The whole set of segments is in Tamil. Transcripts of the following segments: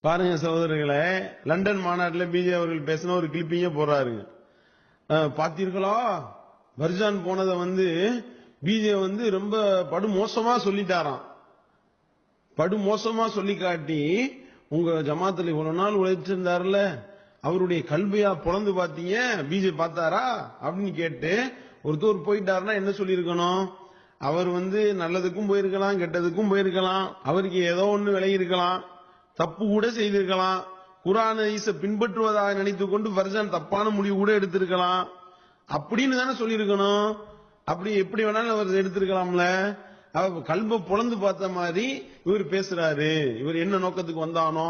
பாருங்க சகோதரர்களே, லண்டன் மாநாட்டில் பிஜே அவர்கள் பேசின ஒரு கிளிப்பிங்க போடுறாருங்க. பாத்தீர்களா, பர்ஜான் போனதை பிஜே ரொம்ப படுமோசமா சொல்லிட்டாராம். படுமோசமா சொல்லி காட்டி, உங்க ஜமாத்துல இவ்வளவு நாள் உழைச்சிருந்தாருல, அவருடைய கல்வியா பொழந்து பாத்தீங்க, பிஜே பார்த்தாரா அப்படின்னு கேட்டு ஒருத்தர் போயிட்டாருன்னா என்ன சொல்லியிருக்கணும்? அவர் நல்லதுக்கும் போயிருக்கலாம், கெட்டதுக்கும் போயிருக்கலாம், அவருக்கு ஏதோ ஒண்ணு விலகி இருக்கலாம், தப்பு கூட செய்திருக்கலாம், குர்ஆன் ஹதீஸை பின்பற்றுவதாக நினைத்துக் கொண்டு பர்ஜான் தப்பான முடிவு கூட எடுத்திருக்கலாம், அப்படின்னு தானே சொல்லியிருக்கணும். அப்படி எப்படி வேணாலும் அவர் எடுத்திருக்கலாம்ல. அவர் கல்ப பொழந்து பார்த்த மாதிரி இவர் பேசுறாரு. இவர் என்ன நோக்கத்துக்கு வந்தானோ,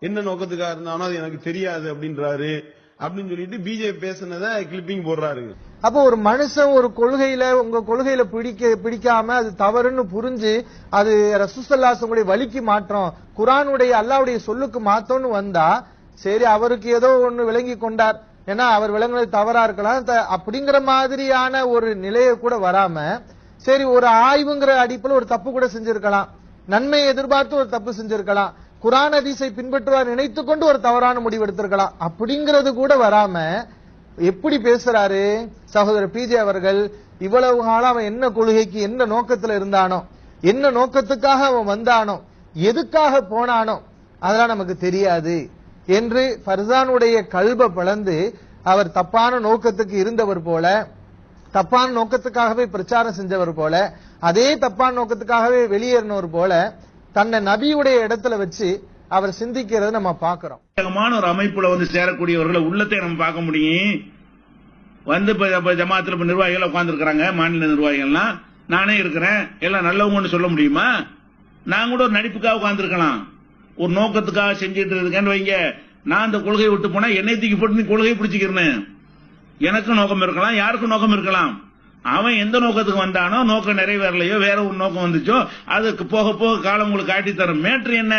என்ன நோக்கத்துக்காக இருந்தானோ அது எனக்கு தெரியாது அப்படின்றாரு அப்படின்னு சொல்லிட்டு பிஜே பேசினதை கிளிப்பிங் போடுறாரு. அப்போ ஒரு மனுஷன் ஒரு கொள்கையில உங்க கொள்கையில பிடிக்காம அது தவறுன்னு புரிஞ்சு அது ரசூலுல்லாஹி வழிக்கு மாற்றம், குர்ஆனுடைய அல்லாஹ்வுடைய சொல்லுக்கு மாத்தம்னு வந்தா சரி, அவருக்கு ஏதோ ஒண்ணு விளங்கி கொண்டார், ஏன்னா அவர் விளங்குனது தவறா இருக்கலாம் அப்படிங்கிற மாதிரியான ஒரு நிலையை கூட வராம, சரி ஒரு ஆய்வுங்கிற அடிப்படையில் ஒரு தப்பு கூட செஞ்சிருக்கலாம், நன்மையை எதிர்பார்த்து ஒரு தப்பு செஞ்சிருக்கலாம், குர்ஆன் ஹதீஸை பின்பற்றுவார் நினைத்துக் கொண்டு ஒரு தவறான முடிவு எடுத்திருக்கலாம், அப்படிங்கிறது கூட வராம எப்படி பேசுறாரு சகோதரர் பிஜே அவர்கள். இவ்வளவு காலம் அவன் என்ன கொள்கைக்கு என்ன நோக்கத்துல இருந்தானோ, என்ன நோக்கத்துக்காக அவன் வந்தானோ, எதுக்காக போனானோ அதெல்லாம் நமக்கு தெரியாது என்று பர்ஜானுடைய கல்ப பிளந்து அவர் தப்பான நோக்கத்துக்கு இருந்தவர் போல, தப்பான நோக்கத்துக்காகவே பிரச்சாரம் செஞ்சவர் போல, அதே தப்பான நோக்கத்துக்காகவே வெளியேறினவர் போல தன்னை நபியுடைய இடத்துல வச்சு அவர் சிந்திக்கிறத நம்ம பாக்குறோம். ஒரு அமைப்புல சேரக்கூடியவர்களை உள்ளத்தை நம்ம பார்க்க முடியும். ஜமாத்துல நிர்வாகிகள் உட்கார்ந்து இருக்காங்க, மாநில நிர்வாகிகள்லாம், நானே இருக்கிறேன், எல்லாம் நல்லவங்கன்னு சொல்ல முடியுமா? நான் கூட ஒரு நடிப்புக்காக உட்கார்ந்து இருக்கலாம், ஒரு நோக்கத்துக்காக செஞ்சுட்டு இருக்கேன்னு வைங்க. நான் அந்த கொள்கையை விட்டு போனா என்னை தூக்கி போட்டு நீ கொள்கையை பிடிச்சிக்கிறேன். எனக்கும் நோக்கம் இருக்கலாம், யாருக்கும் நோக்கம் இருக்கலாம். அவன் எந்த நோக்கத்துக்கு வந்தானோ, நோக்கம் நிறைவேறலையோ, வேற ஒரு நோக்கம் வந்துச்சோ, அதுக்கு போக போக காலம் உங்களுக்கு காட்டி தரும். மேட்ரு என்ன?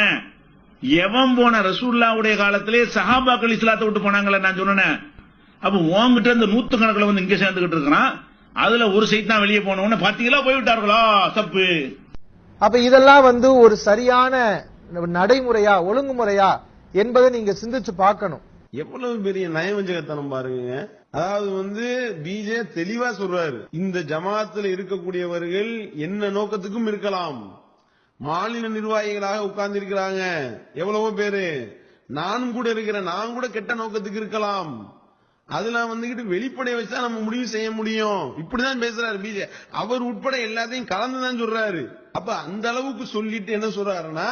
எவன் போன ரசூலுல்லாஹ்வுடைய காலத்திலே சஹாபாக்கள் இஸ்லாத்தை விட்டு போனாங்களே நான் சொன்னேன். அப்ப உன்கிட்ட இந்த நூத்துக்கணக்கில் இங்க சேர்ந்துகிட்டு இருக்கிறான், அதுல ஒரு சைத்தான் வெளியே போனவன பாத்தீங்களா, போய்விட்டார்களா தப்பு. அப்ப இதெல்லாம் ஒரு சரியான நடைமுறையா ஒழுங்குமுறையா என்பதை நீங்க சிந்திச்சு பார்க்கணும். எவ்வளவு பெரிய நயவஞ்சகத்தனம் பாருங்க. அதாவது பிஜே தெளிவா சொல்றாரு, இந்த ஜமாத்துல இருக்கக்கூடியவர்கள் என்ன நோக்கத்துக்கும் இருக்கலாம், மாநில நிர்வாகிகளாக உட்கார்ந்து இருக்கிறாங்க எவ்வளவோ பேரு, நானும் கூட இருக்கிறேன், நான் கூட கெட்ட நோக்கத்துக்கு இருக்கலாம், அதெல்லாம் வெளிப்படைய வச்சுதான் நம்ம முடிவு செய்ய முடியும். இப்படிதான் பேசுறாரு பிஜே. அவர் உட்பட எல்லாத்தையும் கலந்துதான் சொல்றாரு. அப்ப அந்த அளவுக்கு சொல்லிட்டு என்ன சொல்றாருன்னா,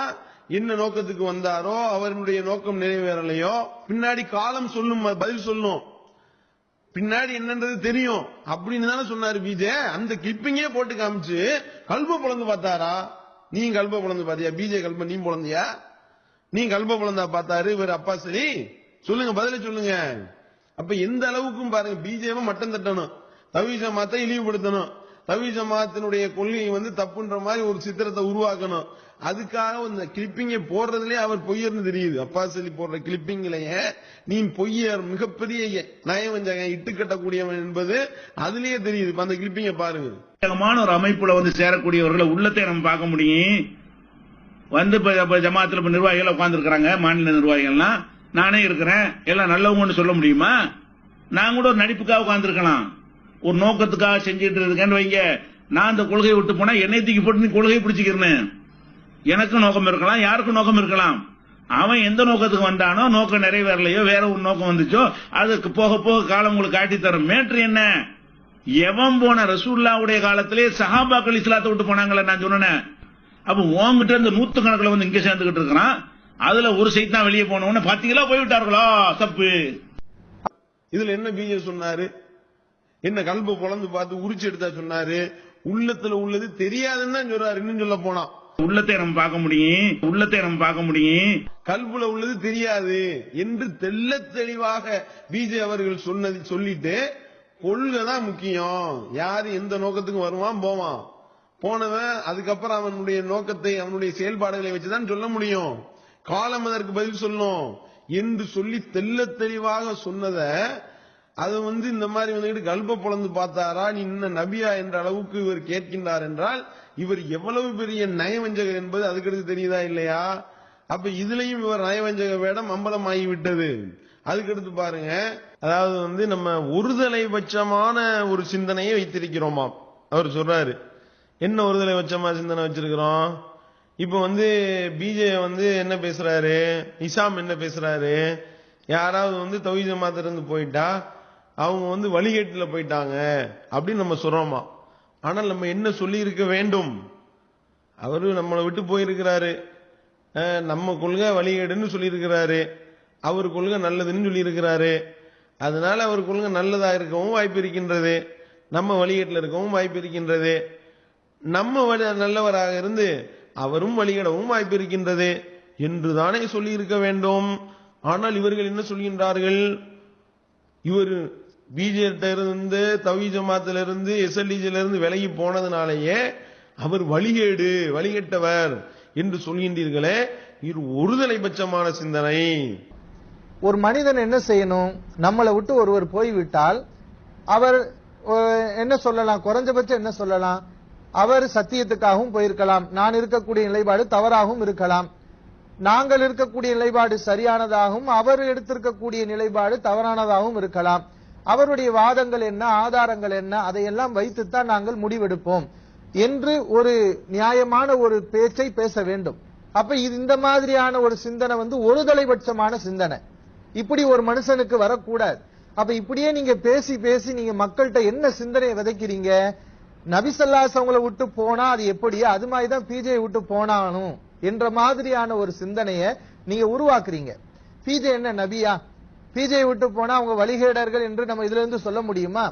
என்ன நோக்கத்துக்கு வந்தாரோ அவருடைய நோக்கம் நிறைவேறலையோ பின்னாடி காலம் சொல்லும், பதில் சொல்லும், பின்னாடி என்னன்றது தெரியும் அப்படின்னு தானே சொன்னாரு பிஜே. அந்த கிளிப்பிங்கே போட்டு காமிச்சு கல்ப பொழந்து பார்த்தாரா? நீ கல்ப பொழந்து பாத்தியா? பிஜே கல்ப நீ பொழந்தியா? நீ கல்ப பொழந்தா பார்த்தாரு இவர் அப்பா? சரி சொல்லுங்க, பதில சொல்லுங்க. அப்ப எந்த அளவுக்கும் பாருங்க, பிஜேவை மட்டம் தட்டணும், தவ்ஹீத் ஜமாத்தை இழிவுபடுத்தணும், தவ்ஹீத் ஜமாத்தினுடைய கொள்கையை தப்புன்ற மாதிரி ஒரு சித்திரத்தை உருவாக்கணும். அதுக்காக இந்த கிளிப்பிங்க போடுறதுலயே அவர் பொய்யர்னு தெரியுது. அப்பாஸ் அலி போடுற கிளிப்பிங்லயே நீ பொய்யர், மிகப்பெரிய நயவஞ்சகன், இட்டு கட்டக்கூடியவன் என்பது அதுலயே தெரியுது. அந்த கிளிப்பிங்க பாருங்க. ஒரு அமைப்புல சேரக்கூடியவர்களை உள்ளத்தை நம்ம பார்க்க முடியும். ஜமாத்துல நிர்வாகிகள் உட்கார்ந்து இருக்காங்க, மாநில நிர்வாகிகள்லாம், நானே இருக்கிறேன், எல்லாம் நல்லவங்கன்னு சொல்ல முடியுமா? நான் கூட ஒரு நடிப்புக்காக உட்கார்ந்து இருக்கலாம், ஒரு நோக்கத்துக்காக செஞ்சுட்டு இருக்கேன்னு வைங்க. நான் அந்த கொள்கையை விட்டு போனா என்னை தூக்கி போட்டு நீ கொள்கையை பிடிச்சிக்கிறேன். எனக்கும் நோக்கம் இருக்கலாம், யாருக்கும் நோக்கம் இருக்கலாம். அவன் எந்த நோக்கத்துக்கு வந்தானோ, நோக்கம் நிறைவேறலையோ, வேற ஒரு நோக்கம் வந்துச்சோ, அதுக்கு போக போக காலம் உங்களுக்கு காட்டி தரும். மேட்ரு என்ன? எவன் போன ரசூலுல்லாஹ்வுடைய காலத்திலே சஹாபாக்கள் இஸ்லாத்தை விட்டு போனாங்களே நான் சொன்னேன். அப்ப உன்கிட்ட இந்த நூத்துக்கணக்கில் இங்க சேர்ந்துகிட்டு இருக்கிறான், அதுல ஒரு சைத்தான் வெளியே போனவன பாத்தீங்களா, போய்விட்டார்களா தப்பு. இதுல என்ன பிஜே சொன்னாரு? என்ன கல்ப பொழந்து பார்த்து உரிச்சு எடுத்தா சொன்னாரு? உள்ளத்துல உள்ளது தெரியாதுன்னு தான் சொல்றாரு. இன்னும் சொல்ல போனா உள்ளத்தை நம்ம பார்க்க முடியும், உள்ளத்தை நம்ம பார்க்க முடியும், கல்புல உள்ளது தெரியாது என்று தெள்ள தெளிவாக பிஜே அவர்கள் சொன்னது சொல்லிட்டு, கொள்கை தான் முக்கியம், யாரு எந்த நோக்கத்துக்கு வருவான் போவான், போனவன் அதுக்கப்புறம் அவனுடைய நோக்கத்தை அவனுடைய செயல்பாடுகளை வச்சுதான் சொல்ல முடியும், காலம் அதற்கு பதில் சொல்லும் என்று சொல்லி தெள்ள தெளிவாக சொன்னத அது இந்த மாதிரி கல்ப பொழந்து பார்த்தாரா, நீ இன்னும் நபியா என்ற அளவுக்கு இவர் கேட்கின்றார் என்றால் இவர் எவ்வளவு பெரிய நயவஞ்சகர் என்பது அதுக்கடுத்து தெரியுதா இல்லையா? அப்ப இதுலயும் இவர் நயவஞ்சக வேடம் அம்பலமாகி விட்டது. அதுக்கடுத்து பாருங்க, அதாவது வந்து நம்ம ஒருதலை பட்சமான ஒரு சிந்தனையை வைத்திருக்கிறோமாம். அவர் சொல்றாரு, என்ன ஒருதலை பட்சமான சிந்தனை வச்சிருக்கிறோம்? இப்ப வந்து பிஜே வந்து என்ன பேசுறாரு, இசாம் என்ன பேசுறாரு, யாராவது வந்து தௌஹீத் ஜமாத்துல இருந்து போயிட்டா அவங்க வந்து வழிகேட்டுல போயிட்டாங்க அப்படின்னு நம்ம சொல்றோமா. ஆனால் நம்ம என்ன சொல்லி இருக்க வேண்டும்? அவரு நம்மளை விட்டு போயிருக்கிறாரு, நம்ம கொள்கை வழிகேடுன்னு சொல்லி இருக்கிறாரு, அவர் கொள்கை நல்லதுன்னு சொல்லி இருக்கிறாரு. அதனால அவர் கொள்கை நல்லதா இருக்கவும் வாய்ப்பு இருக்கின்றது, நம்ம வழிகேட்டில் இருக்கவும் வாய்ப்பு இருக்கின்றது. நம்ம நல்லவராக இருந்து அவரும் வழிகேடவும் வாய்ப்பு இருக்கின்றது என்று தானே சொல்லி இருக்க வேண்டும். ஆனால் இவர்கள் என்ன சொல்கின்றார்கள்? இவர் பிஜேபி இருந்து தௌஹீத் ஜமாத்துல இருந்து எஸ்எல்டிஜில இருந்து விலகி போனதுனாலேயே அவர் வழிகேட்டவர் என்று சொல்கின்றீர்களே, இது ஒருதலை பட்சமான சிந்தனை. ஒரு மனிதன் என்ன செய்யணும்? நம்மளை விட்டு ஒருவர் போய்விட்டால் அவர் என்ன சொல்லலாம்? குறைஞ்சபட்சம் என்ன சொல்லலாம்? அவர் சத்தியத்துக்காகவும் போயிருக்கலாம், நான் இருக்கக்கூடிய நிலைப்பாடு தவறாகவும் இருக்கலாம், நாங்கள் இருக்கக்கூடிய நிலைப்பாடு சரியானதாகவும் அவர் எடுத்திருக்கக்கூடிய நிலைப்பாடு தவறானதாகவும் இருக்கலாம். அவருடைய வாதங்கள் என்ன, ஆதாரங்கள் என்ன, அதையெல்லாம் வைத்துத்தான் நாங்கள் முடிவெடுப்போம் என்று ஒரு நியாயமான ஒரு பேச்சை பேச வேண்டும். அப்ப இது இந்த மாதிரியான ஒரு சிந்தனை வந்து ஒருதலைபட்சமான சிந்தனை. இப்படி ஒரு மனுஷனுக்கு வரக்கூடாது. அப்ப இப்படியே நீங்க பேசி பேசி நீங்க மக்கள்கிட்ட என்ன சிந்தனையை விதைக்கிறீங்க? நபி ஸல்லல்லாஹு அலைஹி வஸல்லம் விட்டு போனா அது எப்படியா, அது மாதிரிதான் பிஜே விட்டு போனானும் என்ற மாதிரியான ஒரு சிந்தனையை நீங்க உருவாக்குறீங்க. பிஜே என்ன நபியா? பிஜே விட்டு போனா அவங்க வழிகேடர்கள் என்று நம்ம இதுல இருந்து சொல்ல முடியுமா?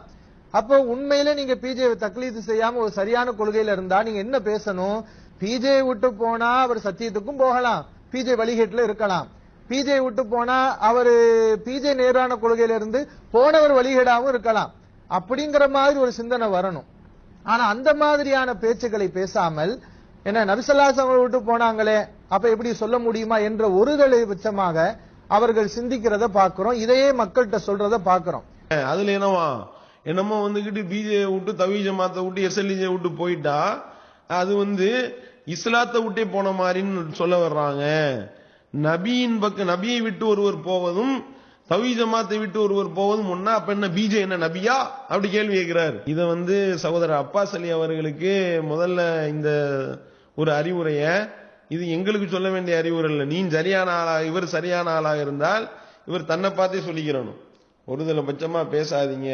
அப்போ உண்மையிலே நீங்க பிஜேவை தக்லீது செய்யாம ஒரு சரியான கொள்கையில இருந்தா நீங்க என்ன பேசணும்? பிஜே விட்டு போனா அவர் சத்தியத்துக்கும் போகலாம், பிஜே வழிகேட்டுல இருக்கலாம். பிஜே விட்டு போனா அவரு பிஜே நேரான கொள்கையில இருந்து போனவர் வழிகேடாவும் இருக்கலாம். அப்படிங்கிற மாதிரி ஒரு சிந்தனை வரணும். ஆனா அந்த மாதிரியான பேச்சுக்களை பேசாமல், என்ன நபி ஸல்லல்லாஹு அலைஹி வஸல்லம் விட்டு போனாங்களே அப்ப எப்படி சொல்ல முடியுமா என்ற ஒருதலை பட்சமாக அவர்கள் சிந்திக்கிறத பாக்குறோம். இதையே மக்கள்கிட்ட சொல்றத பாக்குறோம். அதுல என்னமோ வந்துகிட்டு பிஜே விட்டு தௌஹீத் ஜமாத்தை விட்டு எஸ்எல்டிஜே விட்டு போயிட்டா அது வந்து இஸ்லாத்தை விட்டே போன மாதிரின்னு சொல்ல வர்றாங்க. நபியின் பக்கம் நபியை விட்டு ஒருவர் போவதும் தௌஹீத் ஜமாத்தை விட்டு ஒருவர் போவதும் ஒன்னா, அப்ப என்ன பிஜே என்ன நபியா அப்படி கேள்வி கேட்கிறார். இத வந்து சகோதரர் அப்பாஸ் அலி அவர்களுக்கு முதல்ல இந்த ஒரு அறிவுரைய, இது எங்களுக்கு சொல்ல வேண்டிய அறிவுரை இல்லை, நீ சரியான ஆளாக இவர் சரியான ஆளாக இருந்தால் இவர் தன்னை பார்த்தே சொல்லிக்கிறணும். ஒருதலை பட்சமா பேசாதீங்க,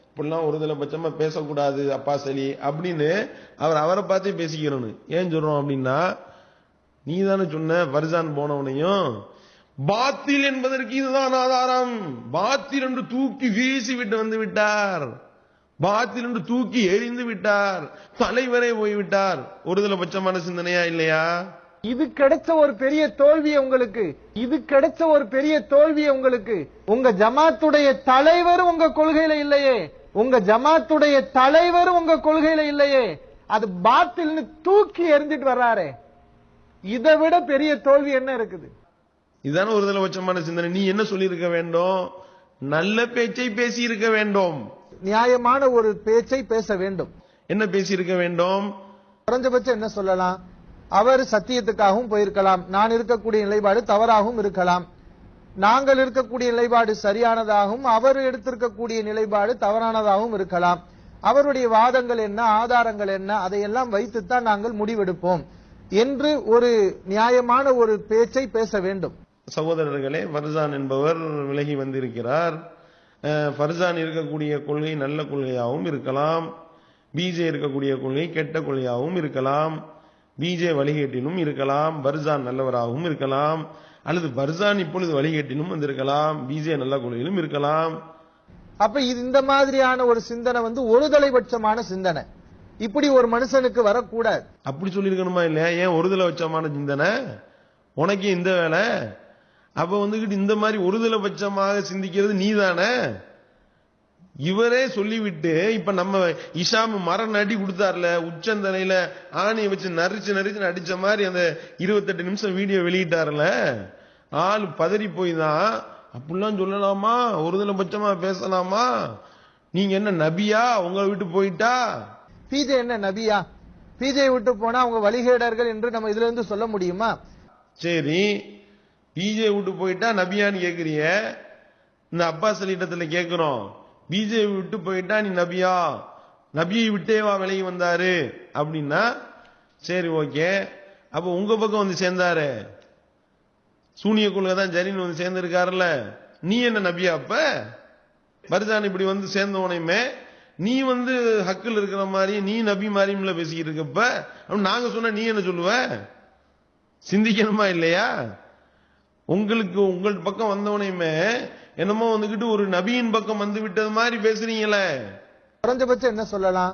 இப்படிலாம் ஒருதலை பட்சமா பேசக்கூடாது அப்பாஸ் அலி அப்படின்னு அவரை பார்த்தே பேசிக்கிறணும். ஏன் சொல்றோம் அப்படின்னா, நீ தானே சொன்ன ஃபர்சான் போனவனையும் பாத்தில் என்பதற்கு இதுதான் ஆதாரம், பாத்தில் என்று தூக்கி வீசி விட்டு வந்து விட்டார், பாத்தில் என்று தூக்கி எரிந்து விட்டார், தலைவரே போய்விட்டார். ஒருதலை பட்சமான சிந்தனையா இல்லையா? இது கிடைச்ச ஒரு பெரிய தோல்வி உங்களுக்கு, இது கிடைச்ச ஒரு பெரிய தோல்வி உங்களுக்கு. உங்க ஜமாத்துடைய தலைவர் உங்க கொள்கையில இல்லையே, உங்க ஜமாத்துடைய தலைவர் உங்க கொள்கையில இல்லையே, அது பாத்தில்னு தூக்கி எறிஞ்சிட்டு வர்றாரே, இதை விட பெரிய தோல்வி என்ன இருக்குது? இதுதான ஒருதலை பட்சமான சிந்தனை. நீ என்ன சொல்லி இருக்க வேண்டும்? நல்ல பேச்சை பேசி இருக்க வேண்டும், நியாயமான ஒரு பேச்சை பேச வேண்டும். என்ன பேசி இருக்க வேண்டும்? குறைஞ்சபட்சம் என்ன சொல்லலாம்? அவர் சத்தியத்துக்காகவும் போயிருக்கலாம், நான் இருக்கக்கூடிய நிலைப்பாடு தவறாகவும் இருக்கலாம், நாங்கள் இருக்கக்கூடிய நிலைப்பாடு சரியானதாகவும் அவர் எடுத்திருக்கக்கூடிய நிலைப்பாடு தவறானதாகவும் இருக்கலாம். அவருடைய வாதங்கள் என்ன, ஆதாரங்கள் என்ன, அதையெல்லாம் வைத்துத்தான் நாங்கள் முடிவெடுப்போம் என்று ஒரு நியாயமான ஒரு பேச்சை பேச வேண்டும். சகோதரர்களே, ஃபர்சான் என்பவர் விலகி வந்திருக்கிறார். ஃபர்சான் இருக்கக்கூடிய கொள்கை நல்ல கொள்கையாகவும் இருக்கலாம், பிஜே இருக்கக்கூடிய கொள்கை கெட்ட கொள்கையாகவும் இருக்கலாம், பிஜே வழிகேட்டிலும் இருக்கலாம், பர்சான் நல்லவராகவும் இருக்கலாம், அல்லது பர்சான் இப்பொழுது வழிகேட்டிலும் வந்திருக்கலாம், பிஜே நல்ல கொள்கையிலும் இருக்கலாம். அப்ப இது இந்த மாதிரியான ஒரு சிந்தனை வந்து ஒருதலைபட்சமான சிந்தனை. இப்படி ஒரு மனுஷனுக்கு வரக்கூடாது. அப்படி சொல்லிருக்கணுமா இல்லையா? ஏன் ஒருதலை பட்சமான சிந்தனை உனக்கு இந்த வேலை? அப்ப வந்துகிட்டு இந்த மாதிரி ஒருதலை பட்சமாக சிந்திக்கிறது நீதானே? இவரே சொல்லிவிட்டு இப்ப நம்ம இஷாம் மரம் அடி கொடுத்தார்ல, உச்சந்தலையில ஆணியை வச்சு நரிச்சு நரிச்சு அடிச்ச மாதிரி அந்த 28 நிமிஷம் வீடியோ வெளியிட்டார்ல, ஆள் பதறி போய் தான் அப்படிலாம் சொல்லலாமா? ஒருதலை பட்சமா பேசலாமா? நீங்க என்ன நபியா? உங்களை விட்டு போயிட்டா பிஜே என்ன நபியா? பிஜே விட்டு போனா அவங்க வழிகேடர்கள் என்று நம்ம இதுல இருந்து சொல்ல முடியுமா? சரி, பிஜே விட்டு போயிட்டா நபியான்னு கேக்குறிய, இந்த அப்பாஸ் அலிடத்துல கேக்குறோம், பிஜே விட்டு போயிட்டா நீ நபியா, நபியை விட்டேவா விலகி வந்தாரு அப்படின்னா சரி ஓகே. அப்ப உங்க பக்கம் வந்து சேர்ந்தாரு, சூனிய கொள்கை தான் சரின்னு வந்து சேர்ந்திருக்காருல்ல, நீ என்ன நபியா? அப்ப பர்ஜான் இப்படி வந்து சேர்ந்தவனையுமே நீ வந்து ஹக்கில் இருக்கிற மாதிரி நீ நபி மாதிரியும்ல பேசிக்கிட்டு இருக்கப்ப நாங்க சொன்ன நீ என்ன சொல்லுவ? சிந்திக்கணுமா இல்லையா? உங்களுக்கு உங்கள் பக்கம் வந்தவனையுமே என்னமோ வந்துகிட்டு ஒரு நபியின் பக்கம் வந்து விட்டது மாதிரி பேசுறீங்களே. குறைஞ்சபட்சம் என்ன சொல்லலாம்?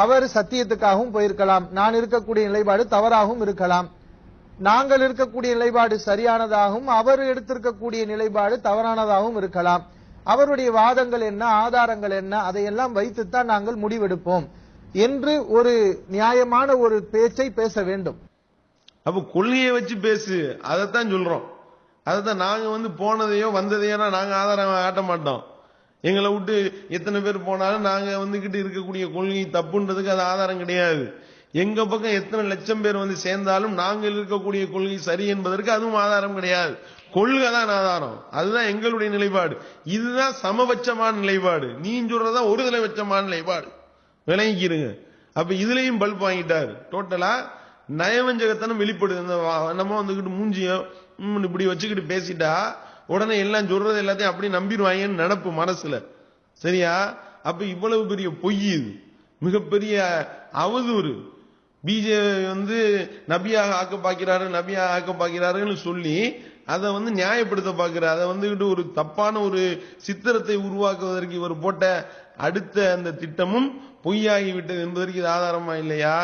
அவர் சத்தியத்துக்காகவும் போயிருக்கலாம், நான் இருக்கக்கூடிய நிலைப்பாடு தவறாகவும் இருக்கலாம், நாங்கள் இருக்கக்கூடிய நிலைப்பாடு சரியானதாகவும் அவர் எடுத்திருக்கக்கூடிய நிலைப்பாடு தவறானதாகவும் இருக்கலாம். அவருடைய வாதங்கள் என்ன, ஆதாரங்கள் என்ன, அதையெல்லாம் வைத்துத்தான் நாங்கள் முடிவெடுப்போம் என்று ஒரு நியாயமான ஒரு பேச்சை பேச வேண்டும். அப்ப கொள்கையை வச்சு பேசு, அதைத்தான் சொல்றோம். அதைத்தான் நாங்க வந்து போனதையோ வந்ததையோ நாங்க ஆதாரம் காட்ட மாட்டோம். எங்களை விட்டு எத்தனை பேர் போனாலும் நாங்க வந்துகிட்டு இருக்கக்கூடிய கொள்கை தப்புன்றதுக்கு அது ஆதாரம் கிடையாது. எங்க பக்கம் எத்தனை லட்சம் பேர் வந்து சேர்ந்தாலும் நாங்கள் இருக்கக்கூடிய கொள்கை சரி என்பதற்கு அதுவும் ஆதாரம் கிடையாது. கொள்கை தான் ஆதாரம். அதுதான் எங்களுடைய நிலைப்பாடு. இதுதான் சமபட்சமான நிலைப்பாடு. நீ சொல்றதான் ஒரு தலைபட்சமான நிலைப்பாடு. விளங்கிக்கிறங்க. அப்ப இதுலயும் பல்ப் வாங்கிட்டாரு. டோட்டலா நயவஞ்சகத்தனம் வெளிப்படுது. நம்ம வந்துகிட்டு மூஞ்சிய இப்படி வச்சுக்கிட்டு பேசிட்டா உடனே எல்லாம் சொல்றது எல்லாத்தையும் அப்படி நம்பிடுவாங்கன்னு நினப்பு மனசுல. சரியா? அப்ப இவ்வளவு பெரிய பொய், இது மிகப்பெரிய அவதூறு. பிஜே வந்து நபியாக ஆக்க பாக்கிறாரு, நபியாக ஆக்க பாக்கிறாருன்னு சொல்லி அதை வந்து நியாயப்படுத்த பாக்குறாரு. அதை வந்துகிட்டு ஒரு தப்பான ஒரு சித்திரத்தை உருவாக்குவதற்கு இவர் போட்ட அடுத்த அந்த திட்டமும் பொய்யாகிவிட்டது என்பதற்கு இது ஆதாரமா இல்லையா?